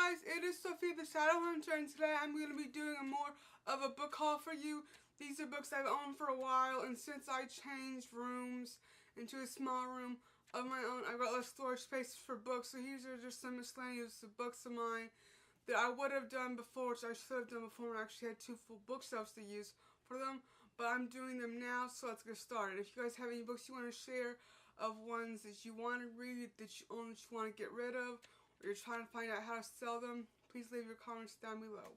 guys, it is Sophia the Shadowhunter, and today I'm going to be doing more of a book haul for you. These are books I've owned for a while, and since I changed rooms into a small room of my own, I've got less storage space for books, so these are just some miscellaneous books of mine that I would have done before, which I should have done before when I actually had 2 full bookshelves to use for them, but I'm doing them now, so let's get started. If you guys have any books you want to share of ones that you want to read, that you own, that you want to get rid of, or you're trying to find out how to sell them, please leave your comments down below.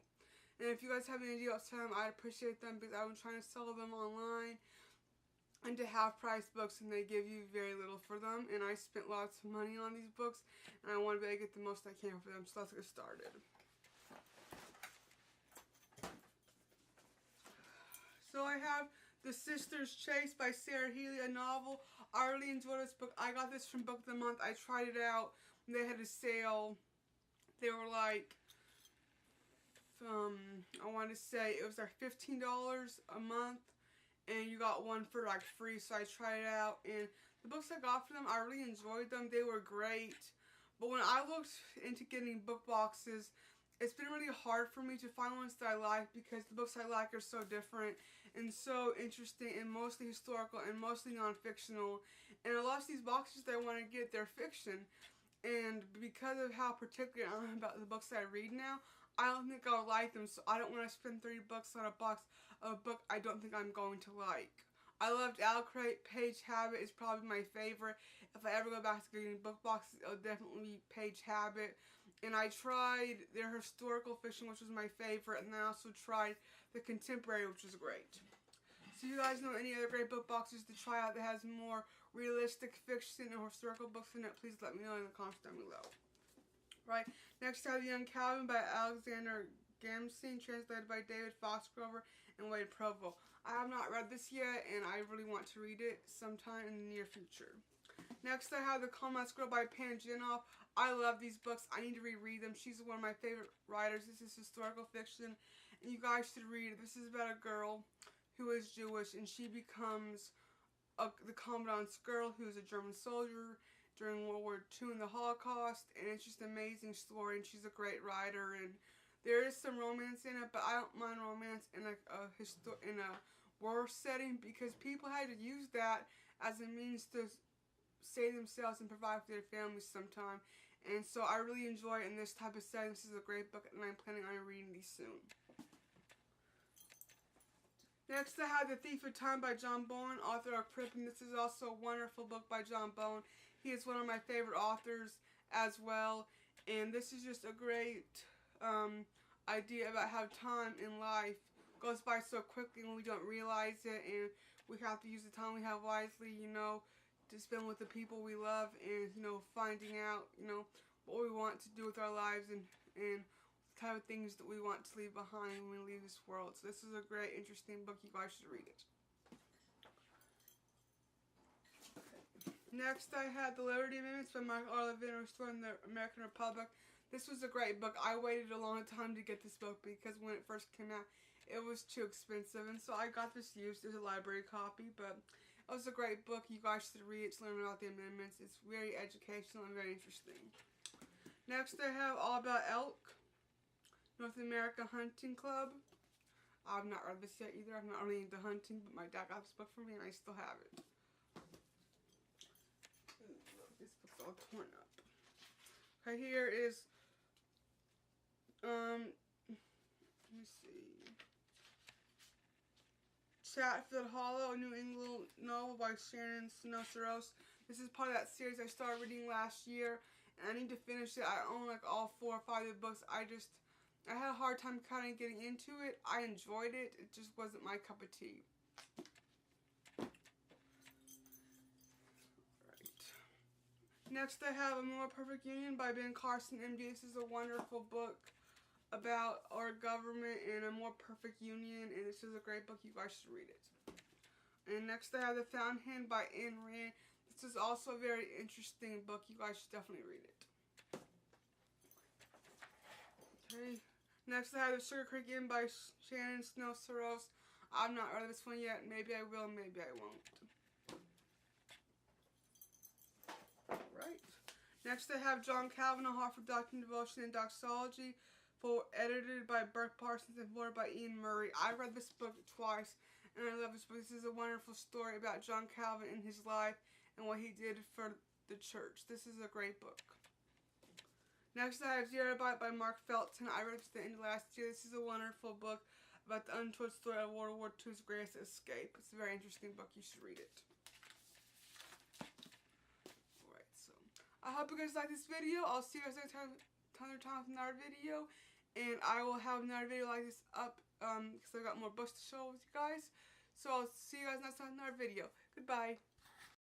And if you guys have any deals to them, I'd appreciate them because I've been trying to sell them online and to half-price books, and they give you very little for them. And I spent lots of money on these books, and I want to be able to get the most I can for them. So let's get started. So I have The Sister's Chase by Sarah Healy, a novel. I really enjoyed this book. I got this from Book of the Month. I tried it out. They had a sale. They were like, I want to say it was like $15 a month, and you got one for like free, so I tried it out, and the books I got for them, I really enjoyed them. They were great, but when I looked into getting book boxes, it's been really hard for me to find ones that I like because the books I like are so different and so interesting and mostly historical and mostly non-fictional, and a lot of these boxes that I want to get, they're fiction. And because of how particular I am about the books that I read now, I don't think I'll like them, so I don't want to spend $30 on a box of a book I don't think I'm going to like. I loved Owl Crate. Page Habit is probably my favorite. If I ever go back to getting book boxes, it'll definitely be Page Habit. And I tried their historical fiction, which was my favorite, and I also tried the contemporary, which was great. So if you guys know any other great book boxes to try out that has more realistic fiction and historical books in it, please let me know in the comments down below. Right, next I have Young Calvin by Alexander Gamsing, translated by David Foxgrover and Wade Provo. I have not read this yet, and I really want to read it sometime in the near future. Next I have The Calm-Ass Girl by Pan Jinoff. I love these books. I need to reread them. She's one of my favorite writers. This is historical fiction, and you guys should read it. This is about a girl who is Jewish, and she becomes the commandant's girl, who is a German soldier during World War II and the Holocaust, and it's just an amazing story, and she's a great writer, and there is some romance in it, but I don't mind romance in a war setting because people had to use that as a means to save themselves and provide for their families sometime, and so I really enjoy it in this type of setting. This is a great book, and I'm planning on reading these soon. Next I have The Thief of Time by John Bowen, author of Crip, and this is also a wonderful book by John Bowen. He is one of my favorite authors as well, and this is just a great idea about how time in life goes by so quickly when we don't realize it, and we have to use the time we have wisely, to spend with the people we love, and, finding out, what we want to do with our lives, and type of things that we want to leave behind when we leave this world. So this is a great, interesting book. You guys should read it. Okay. Next, I had The Liberty Amendments by Michael R. Levin, Restoring the American Republic. This was a great book. I waited a long time to get this book because when it first came out, it was too expensive, and so I got this used as a library copy, but it was a great book. You guys should read it to learn about the amendments. It's very educational and very interesting. Next, I have All About Elk, North America Hunting Club. I've not read this yet either. I'm not really into hunting, but my dad got this book for me and I still have it. Ooh, this book's all torn up. Okay, here is, let me see. Chatfield Hollow, a New England novel by Shannon Snow Saros. This is part of that series I started reading last year, and I need to finish it. I own like all 4 or 5 of the books. I had a hard time kind of getting into it. I enjoyed it. It just wasn't my cup of tea. Right. Next I have A More Perfect Union by Ben Carson, MD. This is a wonderful book about our government and a more perfect union, and this is a great book. You guys should read it. And next I have The Fountainhead by Ayn Rand. This is also a very interesting book. You guys should definitely read it. Okay. Next I have The Sugar Creek Inn by Shannon Snow Saros. I've not read this one yet. Maybe I will, maybe I won't. Alright. Next I have John Calvin, A Heart for Doctrine, Devotion, and Doxology, edited by Burke Parsons and forwarded by Ian Murray. I read this book twice, and I love this book. This is a wonderful story about John Calvin and his life and what he did for the church. This is a great book. Next I have Zero Bite by Mark Felton. I read it at the end of last year. This is a wonderful book about the untold story of World War II's greatest escape. It's a very interesting book. You should read it. Alright, so I hope you guys like this video. I'll see you guys next time with another video. And I will have another video like this up because I've got more books to show with you guys. So I'll see you guys next time with another video. Goodbye.